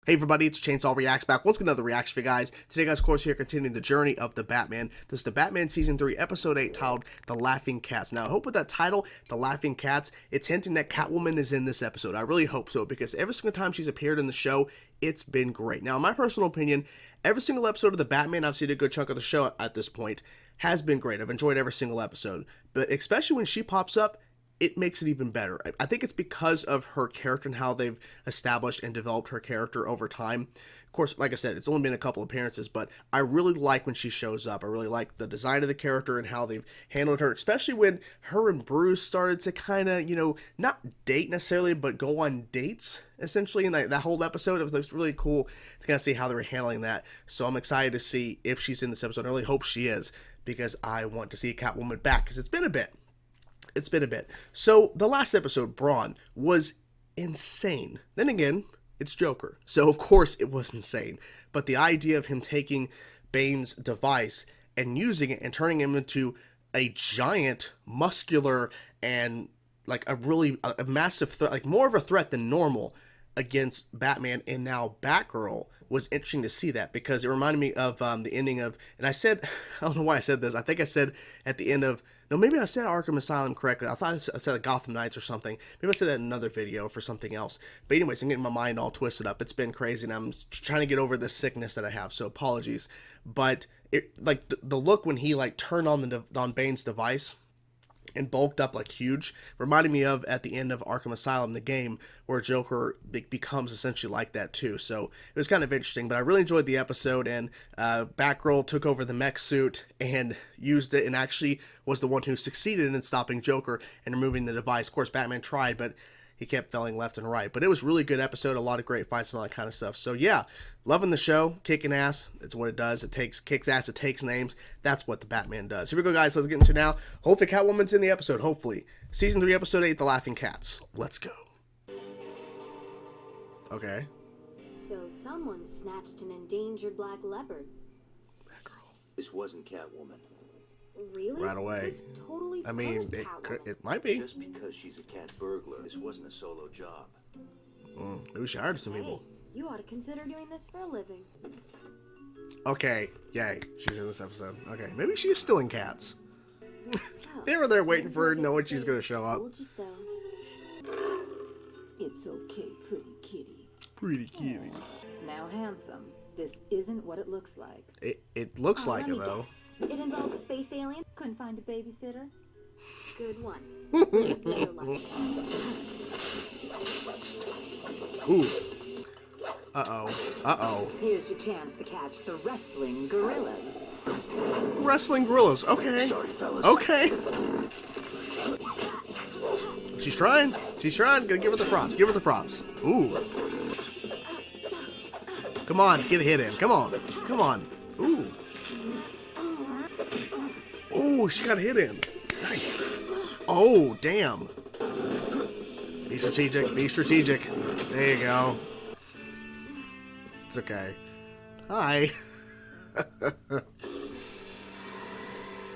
Hey everybody, it's Chainsaw Reacts back once again, another reaction for you guys. Today guys, of course, here continuing the journey of the Batman. This is the Batman Season 3, Episode 8, titled The Laughing Cats. Now, I hope with that title, The Laughing Cats, it's hinting that Catwoman is in this episode. I really hope so, because every single time she's appeared in the show, it's been great. Now, in my personal opinion, every single episode of the Batman, I've seen a good chunk of the show at this point, has been great. I've enjoyed every single episode. But especially when she pops up, it makes it even better. I think it's because of her character and how they've established and developed her character over time. Of course, like I said, it's only been a couple appearances, but I really like when she shows up. I really like the design of the character and how they've handled her, especially when her and Bruce started to kind of, not date necessarily, but go on dates, essentially, in that whole episode. It was really cool to kind of see how they were handling that. So I'm excited to see if she's in this episode. I really hope she is, because I want to see Catwoman back, because it's been a bit. It's been a bit. So, the last episode, Brawn, was insane. Then again, it's Joker. So, of course, it was insane. But the idea of him taking Bane's device and using it and turning him into a giant, muscular, and like a massive threat, like more of a threat than normal against Batman and now Batgirl, was interesting to see that, because it reminded me of the ending of, and I said, I don't know why I said this, I think I said at the end of, no, maybe I said Arkham Asylum correctly. I thought I said Gotham Knights or something. Maybe I said that in another video for something else. But anyways, I'm getting my mind all twisted up. It's been crazy, and I'm trying to get over this sickness that I have, so apologies. But it, like, the look when he like turned on Bane's device and bulked up like huge, reminded me of at the end of Arkham Asylum, the game, where Joker becomes essentially like that too. So it was kind of interesting, but I really enjoyed the episode, and Batgirl took over the mech suit and used it, and actually was the one who succeeded in stopping Joker and removing the device. Of course, Batman tried, but he kept failing left and right. But it was a really good episode, a lot of great fights and all that kind of stuff. So yeah, loving the show, kicking ass. It's what it does. It kicks ass, it takes names. That's what the Batman does. Here we go, guys. Let's get into now. Hopefully Catwoman's in the episode, hopefully. Season 3, Episode 8, The Laughing Cats. Let's go. Okay. So someone snatched an endangered black leopard. Batgirl. This wasn't Catwoman. Really? Right away. This totally I mean, it might be. Just because she's a cat burglar, this wasn't a solo job. Maybe we should hire some people. Hey, you ought to consider doing this for a living. Okay, yay. She's in this episode. Okay, maybe she's stealing cats. So, They were there waiting for her, knowing she's going to show up. told you so. It's okay, pretty kitty. Pretty kitty. Now, handsome, this isn't what it looks like. It looks like Let it, me though. guess. It involves space alien. Couldn't find a babysitter? Good one. Where's the other lucky? Ooh. Uh-oh. Uh-oh. Here's your chance to catch the wrestling gorillas. Wrestling gorillas. Okay. Sorry, fellas. Okay. She's trying. She's trying. Gonna give her the props. Give her the props. Ooh. Come on. Get a hit in. Come on. Come on. Ooh. Ooh, she got a hit in. Nice. Oh, damn. Be strategic. Be strategic. There you go. It's okay. Hi.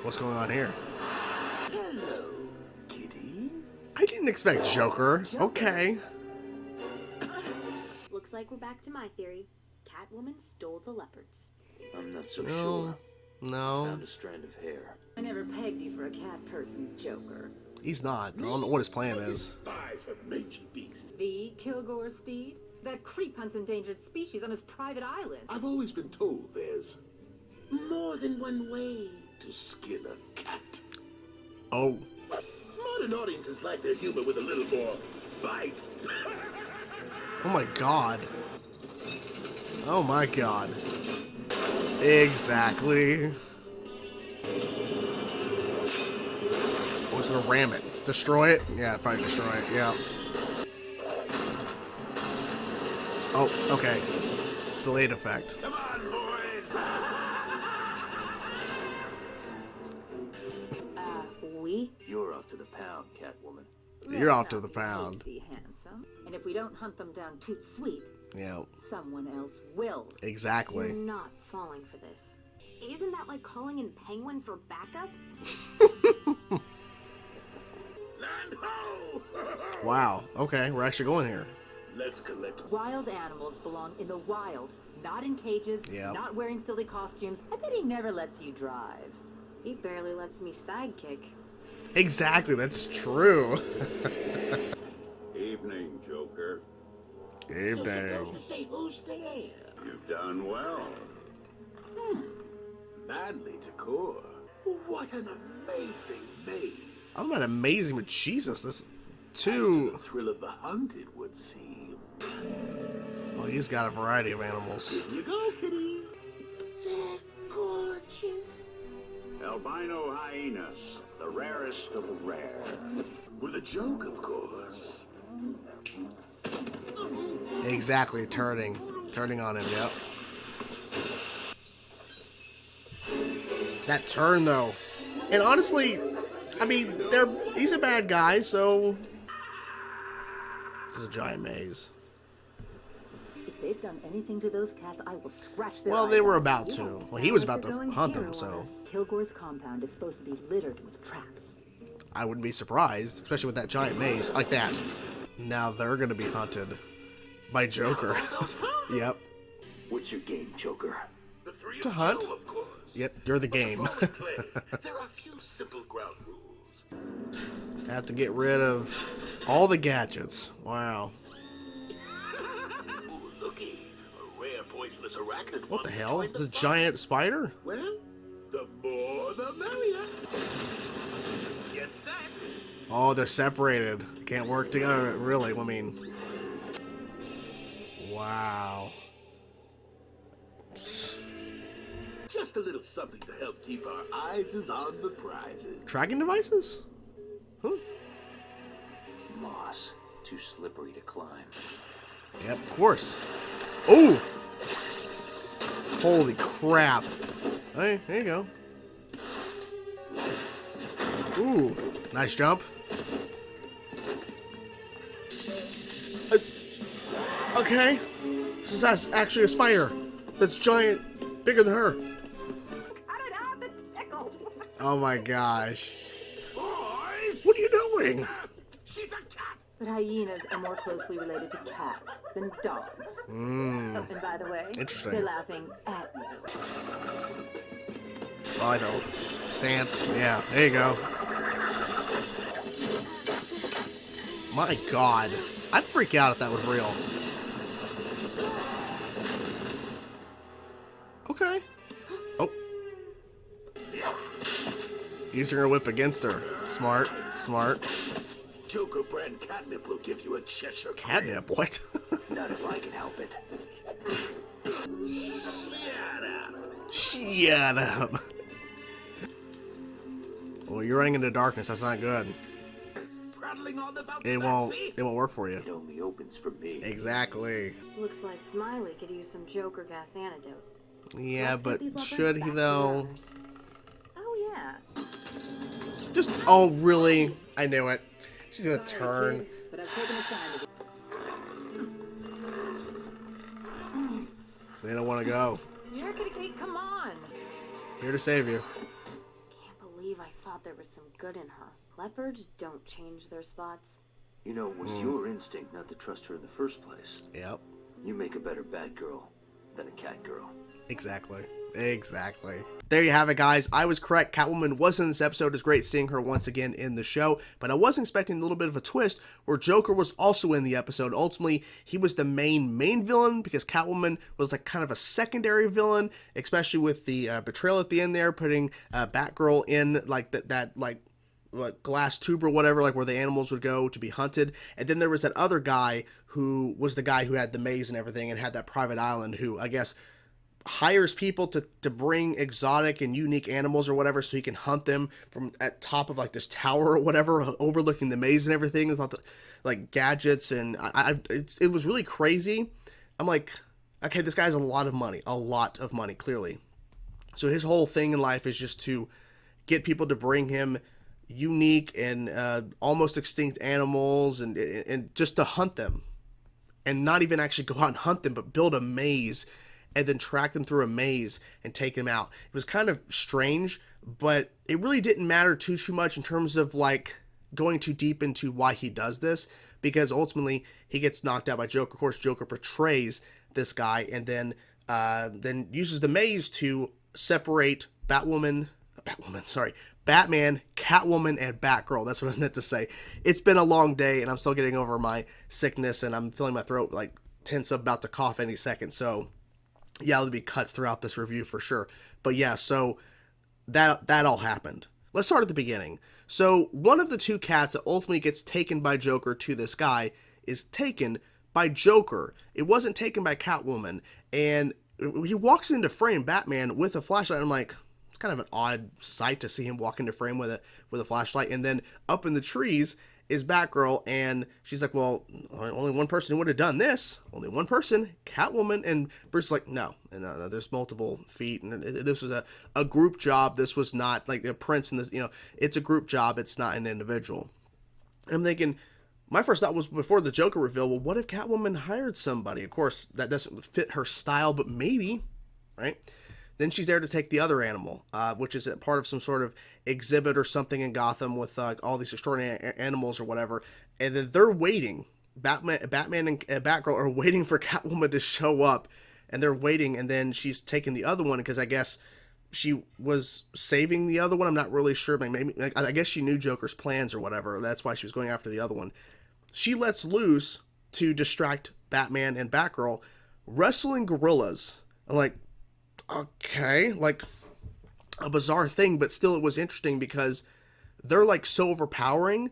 What's going on here? Hello, kitties. I didn't expect Joker. Okay. Looks like we're back to my theory. Catwoman stole the leopards. I'm not so No. sure. No. Found a strand of hair. I never pegged you for a cat person, Joker. He's not. I don't know what his plan is. Despise the mangy beast. The Kilgore steed? That creep hunts endangered species on his private island. I've always been told there's more than one way to skin a cat. Oh. Modern audiences like their humor with a little more bite. Oh my god. Oh my god. Exactly. Oh, it's gonna ram it. Destroy it? Yeah, probably destroy it. Yeah. Oh, okay. Delayed effect. Come on, boys. We? You're off to the pound, Catwoman. You're off to the pound. Tasty, handsome. And if we don't hunt them down too sweet, Yeah, someone else will. exactly. You're not falling for this. Isn't that like calling in Penguin for backup? Land ho! Wow. Okay, we're actually going here. Let's collect. Wild animals belong in the wild, not in cages, Yep. not wearing silly costumes. I bet he never lets you drive. He barely lets me sidekick. Exactly, that's true. Evening, Joker. You're supposed Evening. to say who's there. You've done well. Manly decor. What an amazing maze. I'm not amazing, but Jesus, this Adds to too. the thrill of the hunt, it would seem. Well, he's got a variety of animals. Here you go, kitty. They're gorgeous. Albino hyenas, the rarest of the rare. With a joke, of course. Exactly, turning on him. Yep. That turn though, and honestly, I mean, he's a bad guy, so it's a giant maze. If they've done anything to those cats, I will scratch their Well, eyes they were out. about to. Well, he was about to hunt them, so Kilgore's compound is supposed to be littered with traps. I wouldn't be surprised, especially with that giant maze like that. Now they're gonna be hunted by Joker. Yep. What's your game, Joker? The three To of hunt? you, of course. Yep, you're the game. Before we play, there are a few simple ground rules. Have to get rid of all the gadgets. Wow. Ooh, looky. A rare poisonous arachnid. What wants the to hell? join Is a fun. giant spider? Well, the more the merrier. Get set. Oh, they're separated. Can't work together, really. I mean, wow. Just a little something to help keep our eyes on the prizes. Tracking devices? Huh? Moss, too slippery to climb. Yep, of course. Oh! Holy crap. Hey, there you go. Ooh, nice jump. Okay. This is actually a spider. That's giant, bigger than her. Cut it out, the tickles! Oh my gosh. Boys! What are you doing? She's a cat! But hyenas are more closely related to cats than dogs. Oh, and by the way, Interesting. they're laughing at you. Oh, I know. Stance. Yeah, there you go. My god. I'd freak out if that was real. Okay. Oh. Using her whip against her. Smart. Smart. Joker brand catnip will give you a Cheshire Catnip? What? Not if I can help it. Shut up. Shut up. Well, you're running into darkness. That's not good. Prattling on about It won't work for you. It only opens for me. Exactly. Looks like Smiley could use some Joker gas antidote. Yeah, Let's get but these leopards should he back to though? their owners. Oh, yeah. Just, oh really? I knew it. She's gonna turn. Kid, but I've taken the time to They don't want to go. Here, kitty Kate, come on! Here to save you. Can't believe I thought there was some good in her. Leopards don't change their spots. You know, it was your instinct not to trust her in the first place. Yep. You make a better Batgirl than a cat girl. Exactly. Exactly. There you have it, guys. I was correct. Catwoman was in this episode. It's great seeing her once again in the show, but I was expecting a little bit of a twist where Joker was also in the episode. Ultimately, he was the main villain because Catwoman was like kind of a secondary villain, especially with the betrayal at the end there, putting Batgirl in like that like what, glass tube or whatever, like where the animals would go to be hunted. And then there was that other guy who was the guy who had the maze and everything and had that private island who I guess hires people to bring exotic and unique animals or whatever so he can hunt them from at top of like this tower or whatever overlooking the maze and everything with all the like gadgets and it was really crazy. I'm like, okay, this guy has a lot of money clearly. So his whole thing in life is just to get people to bring him unique and almost extinct animals and just to hunt them and not even actually go out and hunt them but build a maze and then track them through a maze and take them out. It was kind of strange, but it really didn't matter too much in terms of like going too deep into why he does this, because ultimately he gets knocked out by Joker. Of course, Joker betrays this guy and then uses the maze to separate Batman, Catwoman, and Batgirl. That's what I meant to say. It's been a long day, and I'm still getting over my sickness, and I'm feeling my throat like tense, about to cough any second. So yeah, there'll be cuts throughout this review for sure. But yeah, so that all happened. Let's start at the beginning. So one of the two cats that ultimately gets taken by Joker to this guy is taken by Joker. It wasn't taken by Catwoman. And he walks into frame, Batman, with a flashlight. I'm like, it's kind of an odd sight to see him walk into frame with a flashlight. And then up in the trees is Batgirl, and she's like, well, only one person would have done this. Only one person, Catwoman. And Bruce is like, no, there's multiple feet, and this was a group job. This was not like the Prince, and this, it's a group job. It's not an individual. And I'm thinking, my first thought was before the Joker reveal, well, what if Catwoman hired somebody? Of course, that doesn't fit her style, but maybe, right? Then she's there to take the other animal, which is a part of some sort of exhibit or something in Gotham with all these extraordinary animals or whatever. And then they're waiting. Batman and Batgirl are waiting for Catwoman to show up. And they're waiting, and then she's taking the other one because I guess she was saving the other one. I'm not really sure. I guess she knew Joker's plans or whatever. That's why she was going after the other one. She lets loose to distract Batman and Batgirl, wrestling gorillas. I'm like, okay, like a bizarre thing, but still it was interesting because they're like so overpowering,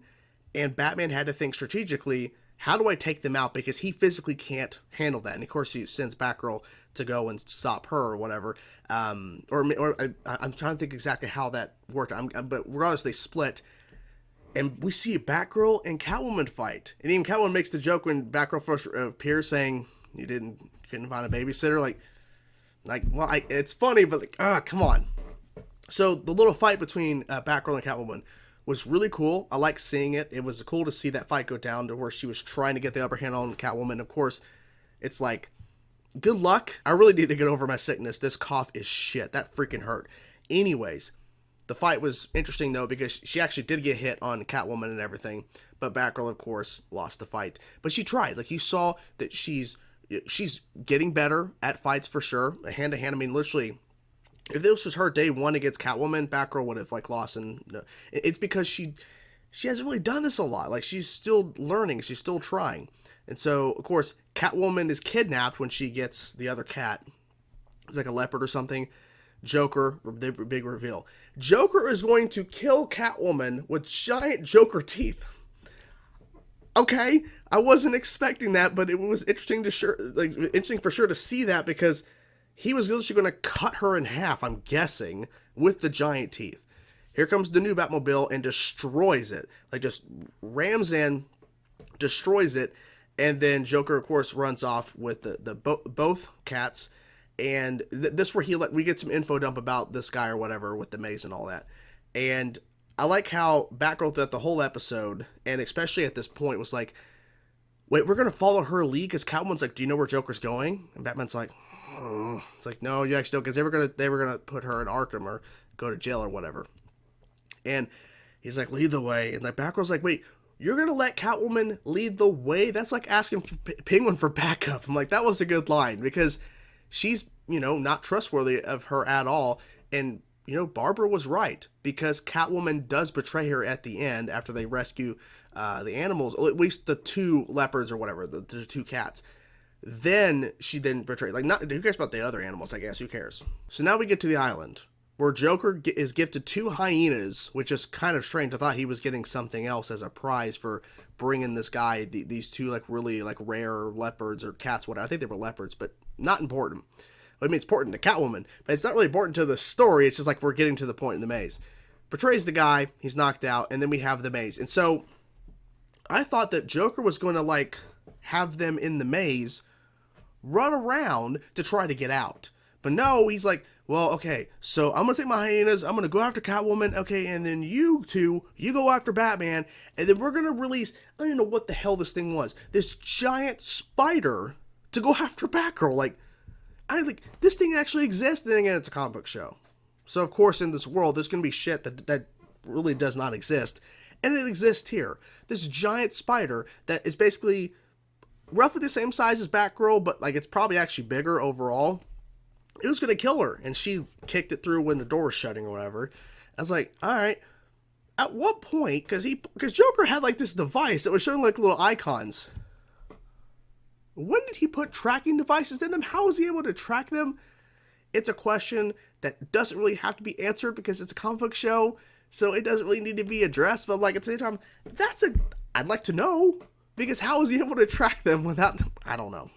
and Batman had to think strategically, how do I take them out? Because he physically can't handle that. And of course he sends Batgirl to go and stop her or whatever. I'm trying to think exactly how that worked. But regardless, they split. And we see Batgirl and Catwoman fight. And even Catwoman makes the joke when Batgirl first appears saying, you couldn't find a babysitter. Well, it's funny, but come on. So the little fight between Batgirl and Catwoman was really cool. I like seeing it. It was cool to see that fight go down to where she was trying to get the upper hand on Catwoman. Of course, it's like, good luck. I really need to get over my sickness. This cough is shit. That freaking hurt. Anyways, the fight was interesting, though, because she actually did get hit on Catwoman and everything. But Batgirl, of course, lost the fight. But she tried. Like, you saw that she's getting better at fights for sure. Hand to hand. I mean, literally, if this was her day one against Catwoman, Batgirl would have lost. And it's because she hasn't really done this a lot. Like, she's still learning. She's still trying. And so, of course, Catwoman is kidnapped when she gets the other cat. It's like a leopard or something. Joker, the big reveal. Joker is going to kill Catwoman with giant Joker teeth. Okay, I wasn't expecting that, but it was interesting interesting for sure to see that because he was literally going to cut her in half, I'm guessing, with the giant teeth. Here comes the new Batmobile and destroys it. Just rams in, destroys it, and then Joker, of course, runs off with both cats. And this is where we get some info dump about this guy or whatever with the maze and all that. And I like how Batgirl throughout the whole episode, and especially at this point, was like, wait, we're going to follow her lead? Because Catwoman's like, do you know where Joker's going? And Batman's like, oh. It's like, no, you actually don't, because they were gonna put her in Arkham or go to jail or whatever. And he's like, lead the way. And Batgirl's like, wait, you're going to let Catwoman lead the way? That's like asking Penguin for backup. I'm like, that was a good line, because she's, not trustworthy of her at all. And, Barbara was right, because Catwoman does betray her at the end after they rescue the animals, or at least the two leopards or whatever, the two cats. Then she betrays. Who cares about the other animals, I guess? Who cares? So now we get to the island, where Joker is gifted 2 hyenas, which is kind of strange. I thought he was getting something else as a prize for bringing this guy these 2 really rare leopards or cats, whatever. I think they were leopards, but not important. I mean, it's important to Catwoman, but it's not really important to the story. It's just we're getting to the point in the maze. Betrays the guy, he's knocked out, and then we have the maze. And so I thought that Joker was going to have them in the maze run around to try to get out. But no, he's like, well, okay, so I'm going to take my hyenas, I'm going to go after Catwoman, okay, and then you two, you go after Batman, and then we're going to release, I don't even know what the hell this thing was, this giant spider to go after Batgirl. This thing actually exists, and then again, it's a comic book show. So, of course, in this world, there's going to be shit that really does not exist. And it exists here. This giant spider that is basically roughly the same size as Batgirl, but like it's probably actually bigger overall. It was going to kill her, and she kicked it through when the door was shutting or whatever. I was like, all right. At what point, because Joker had like this device that was showing like little icons. When did he put tracking devices in them? How was he able to track them? It's a question that doesn't really have to be answered because it's a comic book show, so it doesn't really need to be addressed. But like at the same time, I'd like to know, because how was he able to track them without? I don't know.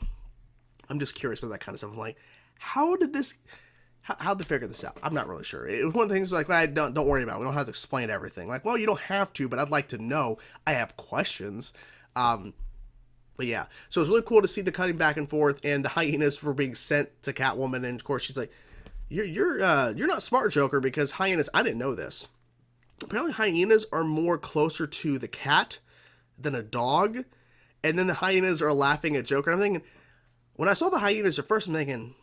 I'm just curious about that kind of stuff. I'm like, how'd they figure this out? I'm not really sure. It was one of the things like, well, don't worry about it. We don't have to explain everything. Like, well, you don't have to, but I'd like to know. I have questions. But yeah, so it's really cool to see the cutting back and forth, and the hyenas were being sent to Catwoman, and of course she's like, "You're not smart, Joker, because hyenas. I didn't know this. Apparently, hyenas are more closer to the cat than a dog, and then the hyenas are laughing at Joker. I'm thinking, when I saw the hyenas at first, I'm thinking,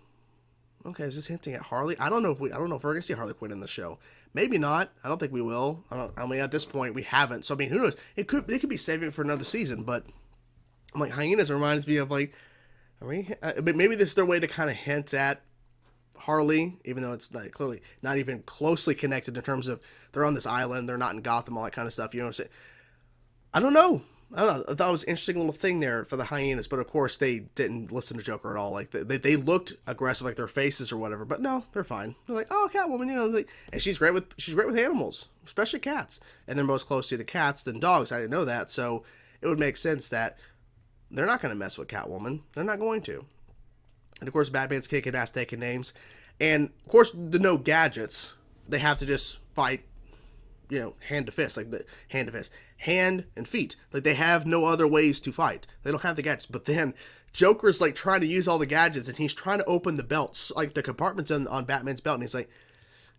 okay, is this hinting at Harley? I don't know if we're gonna see Harley Quinn in the show. Maybe not. I don't think we will. I mean, at this point, we haven't. So I mean, who knows? They could be saving it for another season, but. I'm like, hyenas reminds me of like, but maybe this is their way to kind of hint at Harley, even though it's like clearly not even closely connected in terms of they're on this island, they're not in Gotham, all that kind of stuff. You know what I'm saying? I don't know. I thought it was an interesting little thing there for the hyenas, but of course they didn't listen to Joker at all. Like they looked aggressive, like their faces or whatever, but no, they're fine. They're like, oh, Catwoman, you know, like, and she's great with animals, especially cats, and they're most closely to cats than dogs. I didn't know that, so it would make sense that. They're not going to mess with Catwoman. They're not going to. And of course, Batman's kicking ass, taking names. And of course, the no gadgets. They have to just fight, you know, hand to fist. Like the hand to fist. Hand and feet. Like they have no other ways to fight. They don't have the gadgets. But then Joker's like trying to use all the gadgets, and he's trying to open the belts, like the compartments on Batman's belt. And he's like,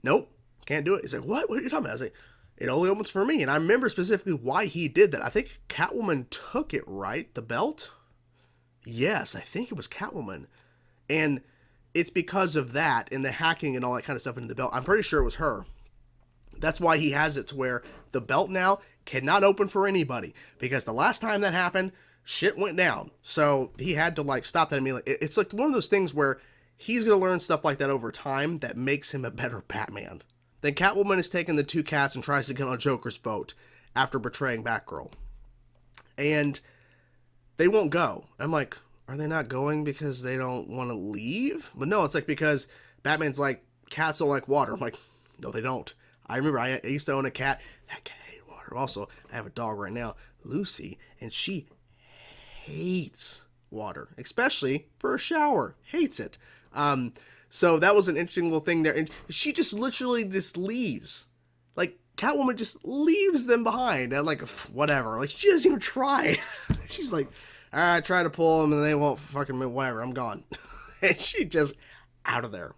nope, can't do it. He's like, what? What are you talking about? I was like, it only opens for me. And I remember specifically why he did that. I think Catwoman took it, right? The belt? Yes, I think it was Catwoman. And it's because of that and the hacking and all that kind of stuff into the belt. I'm pretty sure it was her. That's why he has it to where the belt now cannot open for anybody. Because the last time that happened, shit went down. So he had to like stop that. I mean, it's like one of those things where he's going to learn stuff like that over time that makes him a better Batman. Then Catwoman has taken the two cats and tries to get on Joker's boat after betraying Batgirl. And they won't go. I'm like, are they not going because they don't want to leave? But no, it's like because Batman's like, cats don't like water. I'm like, no, they don't. I remember I used to own a cat. That cat hated water. Also, I have a dog right now, Lucy, and she hates water, especially for a shower. Hates it. So that was an interesting little thing there. And she just literally just leaves. Like, Catwoman just leaves them behind. And like, whatever. Like, she doesn't even try. She's like, all right, try to pull them and they won't fucking, whatever, I'm gone. And she just out of there.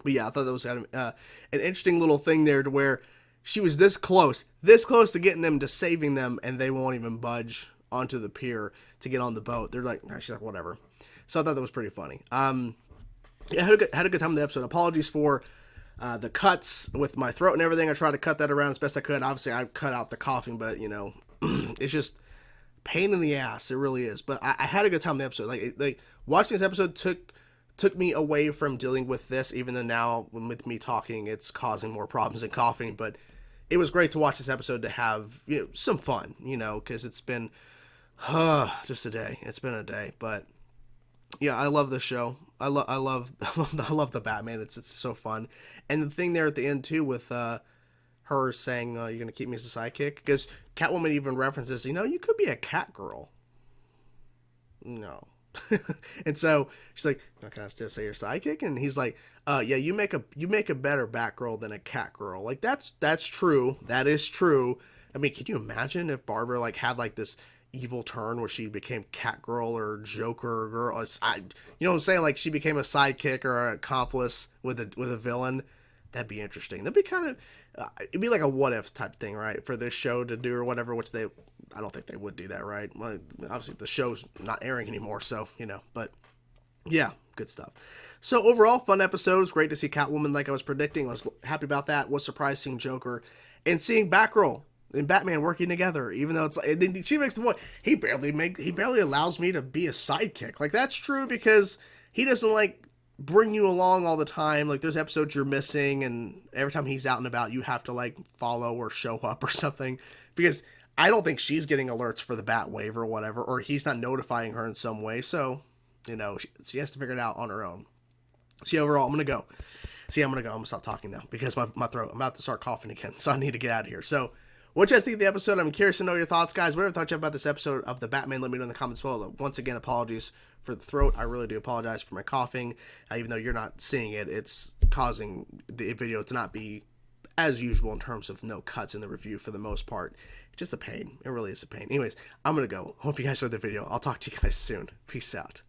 But yeah, I thought that was kind of, an interesting little thing there to where she was this close to getting them, to saving them, and they won't even budge onto the pier to get on the boat. They're like, she's like, whatever. So I thought that was pretty funny. Yeah, I had a good time in the episode. Apologies for the cuts with my throat and everything. I tried to cut that around as best I could. Obviously, I cut out the coughing, but, you know, it's just pain in the ass. It really is. But I had a good time in the episode. Like watching this episode took me away from dealing with this, even though now, with me talking, it's causing more problems and coughing. But it was great to watch this episode to have, you know, some fun, you know, because it's been just a day. It's been a day. But yeah, I love this show. I love the Batman. It's so fun. And the thing there at the end too with her saying, "You're gonna keep me as a sidekick," because Catwoman even references, you know, you could be a cat girl. No. And so she's like, "Can I still say you're sidekick?" And he's like, yeah, you make a better Batgirl than a cat girl." Like that's true. That is true. I mean, can you imagine if Barbara like had like this evil turn where she became Catgirl or Joker girl? You know what I'm saying? Like she became a sidekick or an accomplice with a villain. That'd be interesting. That'd be kind of it'd be like a what if type thing, right? For this show to do or whatever, which I don't think they would do that, right? Well, obviously the show's not airing anymore, so, you know, but yeah, good stuff. So overall, fun episode. It was great to see Catwoman like I was predicting. I was happy about that. Was surprised seeing Joker and seeing Batgirl and Batman working together, even though it's like, and then she makes the point, he barely allows me to be a sidekick. Like, that's true, because he doesn't like bring you along all the time. Like, there's episodes you're missing, and every time he's out and about, you have to like follow or show up or something, because I don't think she's getting alerts for the Bat Wave or whatever, or he's not notifying her in some way. So, you know, she has to figure it out on her own. See, overall, I'm gonna stop talking now, because my throat, I'm about to start coughing again, so I need to get out of here. So, what you guys think of the episode? I'm curious to know your thoughts, guys. Whatever thoughts you have about this episode of The Batman, let me know in the comments below. Once again, apologies for the throat. I really do apologize for my coughing. Even though you're not seeing it, it's causing the video to not be as usual in terms of no cuts in the review for the most part. It's just a pain. It really is a pain. Anyways, I'm going to go. Hope you guys enjoyed the video. I'll talk to you guys soon. Peace out.